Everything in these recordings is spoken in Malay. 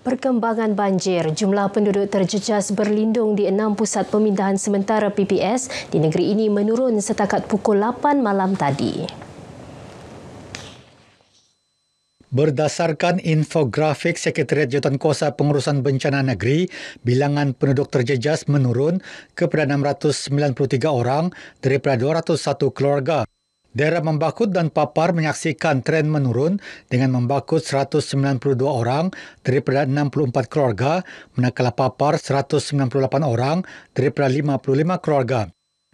Perkembangan banjir, jumlah penduduk terjejas berlindung di 6 pusat pemindahan sementara PPS di negeri ini menurun setakat pukul 8 malam tadi. Berdasarkan infografik Sekretariat Jawatankuasa Pengurusan Bencana Negeri, bilangan penduduk terjejas menurun kepada 693 orang daripada 201 keluarga. Daerah Membakut dan Papar menyaksikan tren menurun dengan Membakut 192 orang daripada 64 keluarga, manakala Papar 198 orang daripada 55 keluarga.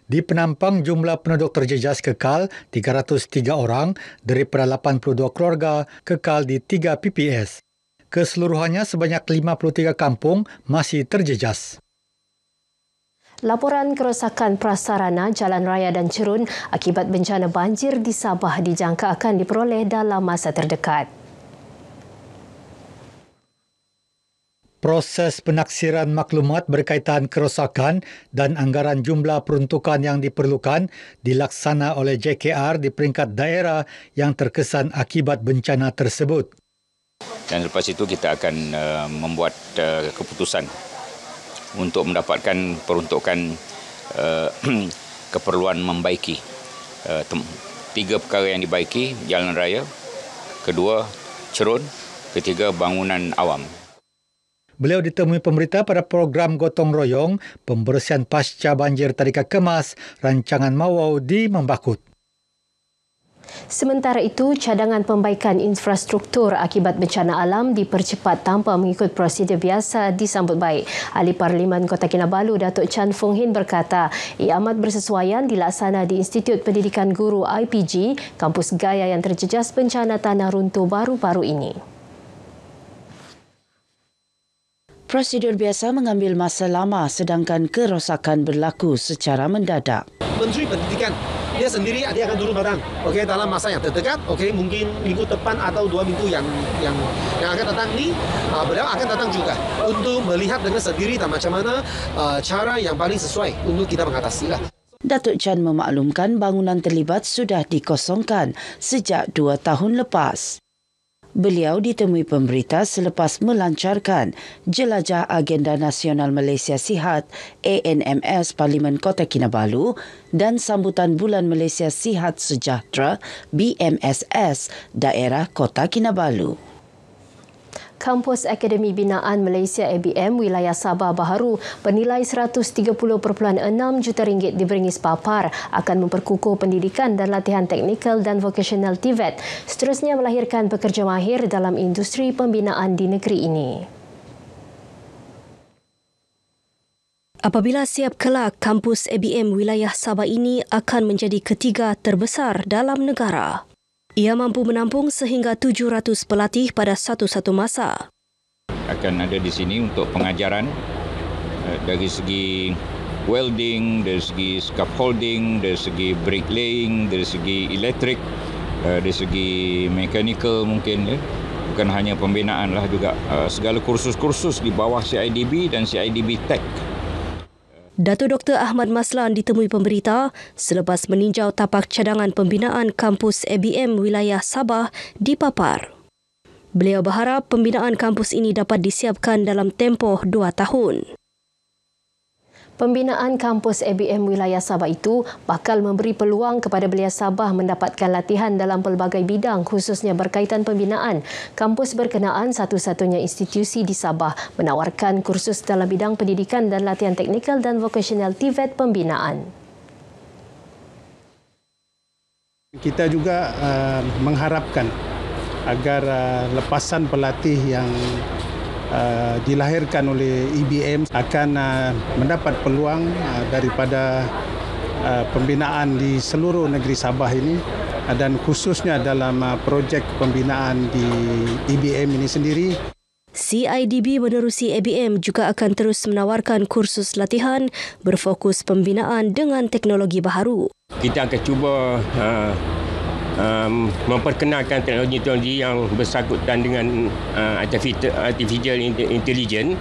Di Penampang, jumlah penduduk terjejas kekal 303 orang daripada 82 keluarga kekal di 3 PPS. Keseluruhannya sebanyak 53 kampung masih terjejas. Laporan kerosakan prasarana jalan raya dan cerun akibat bencana banjir di Sabah dijangka akan diperoleh dalam masa terdekat. Proses penaksiran maklumat berkaitan kerosakan dan anggaran jumlah peruntukan yang diperlukan dilaksana oleh JKR di peringkat daerah yang terkesan akibat bencana tersebut. Dan lepas itu kita akan membuat keputusan untuk mendapatkan peruntukan keperluan membaiki. 3 perkara yang dibaiki, jalan raya, kedua cerun, ketiga bangunan awam. Beliau ditemui pemberita pada program Gotong Royong Pembersihan Pasca Banjir Tadika Kemas Rancangan Mawau di Membakut. Sementara itu, cadangan pembaikan infrastruktur akibat bencana alam dipercepat tanpa mengikut prosedur biasa disambut baik. Ahli Parlimen Kota Kinabalu, Datuk Chan Fong Hin berkata, ia amat bersesuaian dilaksana di Institut Pendidikan Guru IPG, kampus Gaya yang terjejas bencana tanah runtuh baru-baru ini. Prosedur biasa mengambil masa lama sedangkan kerosakan berlaku secara mendadak. Menteri Pendidikan dia sendiri dia akan turun barang. Okey, dalam masa yang terdekat, okey, mungkin minggu depan atau 2 minggu yang akan datang ni, beliau akan datang juga untuk melihat dengan sendiri dan macam mana cara yang paling sesuai untuk kita mengatasilah. Datuk Chan memaklumkan bangunan terlibat sudah dikosongkan sejak 2 tahun lepas. Beliau ditemui pemberita selepas melancarkan Jelajah Agenda Nasional Malaysia Sihat ANMS Parlimen Kota Kinabalu dan sambutan Bulan Malaysia Sihat Sejahtera BMSS Daerah Kota Kinabalu. Kampus Akademi Binaan Malaysia ABM wilayah Sabah Baharu bernilai RM130.6 juta di Beringis Papar akan memperkukuh pendidikan dan latihan teknikal dan vocational TVET, seterusnya melahirkan pekerja mahir dalam industri pembinaan di negeri ini. Apabila siap kelak, kampus ABM wilayah Sabah ini akan menjadi ketiga terbesar dalam negara. Ia mampu menampung sehingga 700 pelatih pada satu-satu masa. Akan ada di sini untuk pengajaran dari segi welding, dari segi scaffolding, dari segi bricklaying, dari segi elektrik, dari segi mechanical mungkin. Bukan hanya pembinaan lah juga segala kursus-kursus di bawah CIDB dan CIDB Tech. Datuk Dr. Ahmad Maslan ditemui pemberita selepas meninjau tapak cadangan pembinaan kampus ABM wilayah Sabah di Papar. Beliau berharap pembinaan kampus ini dapat disiapkan dalam tempoh 2 tahun. Pembinaan kampus ABM wilayah Sabah itu bakal memberi peluang kepada belia Sabah mendapatkan latihan dalam pelbagai bidang khususnya berkaitan pembinaan. Kampus berkenaan satu-satunya institusi di Sabah menawarkan kursus dalam bidang pendidikan dan latihan teknikal dan vocational TVET pembinaan. Kita juga mengharapkan agar lepasan pelatih yang dilahirkan oleh EBM akan mendapat peluang daripada pembinaan di seluruh negeri Sabah ini dan khususnya dalam projek pembinaan di EBM ini sendiri. CIDB menerusi ABM juga akan terus menawarkan kursus latihan berfokus pembinaan dengan teknologi baharu. Kita akan cuba memperkenalkan teknologi-teknologi yang bersangkutan dengan artificial intelligence,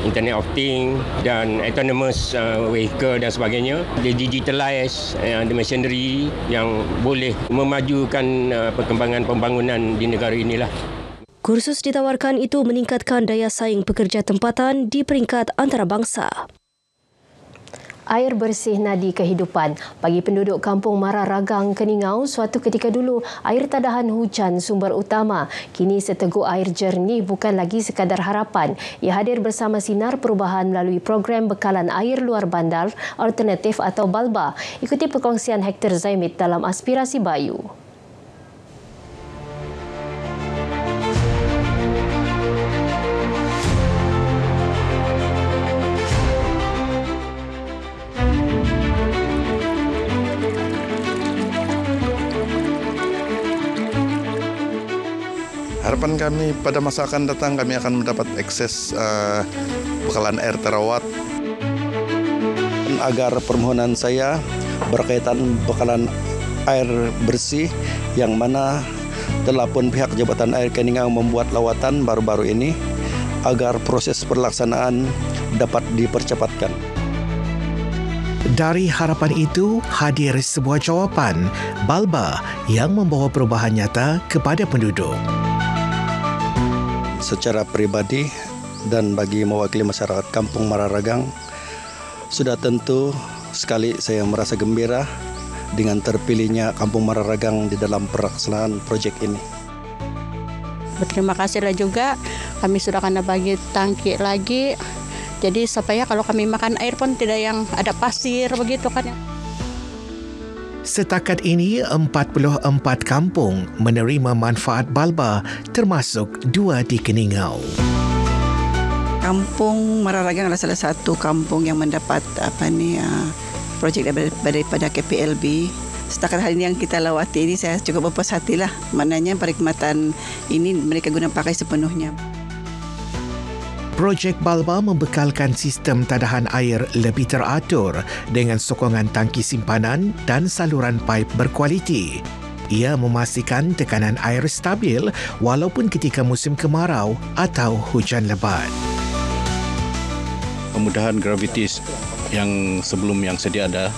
Internet of Things dan autonomous vehicle dan sebagainya. Dia digitalize the machinery yang boleh memajukan perkembangan pembangunan di negara inilah. Kursus ditawarkan itu meningkatkan daya saing pekerja tempatan di peringkat antarabangsa. Air bersih nadi kehidupan. Bagi penduduk kampung Mararagang, Keningau, suatu ketika dulu, air tadahan hujan sumber utama. Kini seteguk air jernih bukan lagi sekadar harapan. Ia hadir bersama sinar perubahan melalui program bekalan air luar bandar alternatif atau BALBA. Ikuti perkongsian Hector Zaimit dalam Aspirasi Bayu. Harapan kami pada masa akan datang kami akan mendapat akses bekalan air terawat. Agar permohonan saya berkaitan bekalan air bersih yang mana telah pun pihak Jabatan Air Keningau membuat lawatan baru-baru ini agar proses pelaksanaan dapat dipercepatkan. Dari harapan itu hadir sebuah jawapan BALBA yang membawa perubahan nyata kepada penduduk. Secara pribadi dan bagi mewakili masyarakat Kampung Mararagang, sudah tentu sekali saya merasa gembira dengan terpilihnya Kampung Mararagang di dalam pelaksanaan proyek ini. Berterima kasihlah juga, kami sudah kena bagi tangki lagi, jadi supaya kalau kami makan air pun tidak yang ada pasir begitu kan. Setakat ini, 44 kampung menerima manfaat BALBA termasuk 2 di Keningau. Kampung Mararagang adalah salah satu kampung yang mendapat projek daripada KPLB. Setakat hari ini yang kita lawati ini saya cukup berpuas hatilah. Maknanya perkhidmatan ini mereka guna pakai sepenuhnya. Projek BALBA membekalkan sistem tadahan air lebih teratur dengan sokongan tangki simpanan dan saluran paip berkualiti. Ia memastikan tekanan air stabil walaupun ketika musim kemarau atau hujan lebat. Kemudahan gravitis yang sebelum yang sedia ada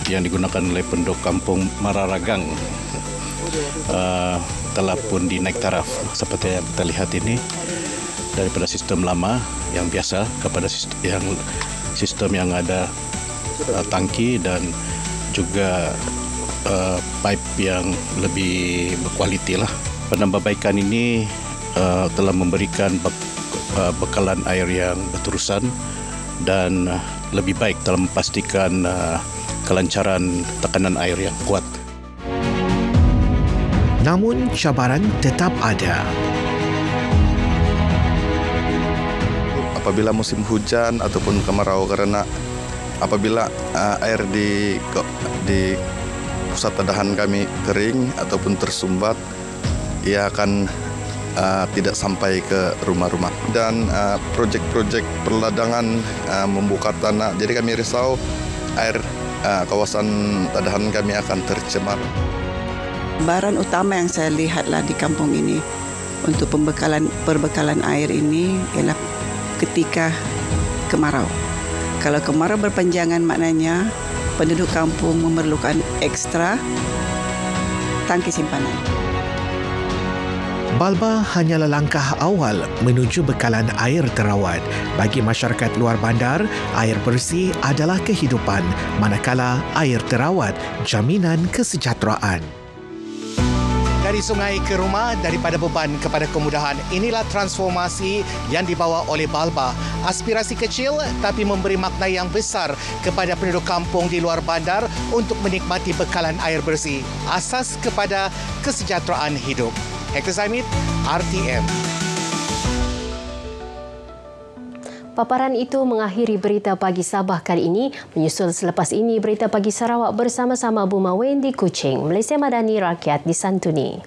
yang digunakan oleh penduduk kampung Mararagang telah pun dinaik taraf seperti yang kita lihat ini. Daripada sistem lama yang biasa kepada sistem yang ada tangki dan juga pipe yang lebih berkualiti lah. Penambahbaikan ini telah memberikan bekalan air yang berterusan dan lebih baik dalam memastikan kelancaran tekanan air yang kuat. Namun cabaran tetap ada. Apabila musim hujan ataupun kemarau, karena apabila air di pusat tadahan kami kering ataupun tersumbat, ia akan tidak sampai ke rumah-rumah. Dan projek-projek perladangan membuka tanah, jadi kami risau air kawasan tadahan kami akan tercemar. Baran utama yang saya lihatlah di kampung ini untuk perbekalan air ini ialah ketika kemarau. Kalau kemarau berpanjangan, maknanya penduduk kampung memerlukan ekstra tangki simpanan. BALBA hanyalah langkah awal menuju bekalan air terawat. Bagi masyarakat luar bandar, air bersih adalah kehidupan, manakala air terawat jaminan kesejahteraan. Dari sungai ke rumah, daripada beban kepada kemudahan. Inilah transformasi yang dibawa oleh BALBA. Aspirasi kecil tapi memberi makna yang besar kepada penduduk kampung di luar bandar untuk menikmati bekalan air bersih. Asas kepada kesejahteraan hidup. Hector Zaimit, RTM. Paparan itu mengakhiri Berita Pagi Sabah kali ini. Menyusul selepas ini Berita Pagi Sarawak bersama-sama Buma Wendy Kuching. Malaysia Madani Rakyat disantuni.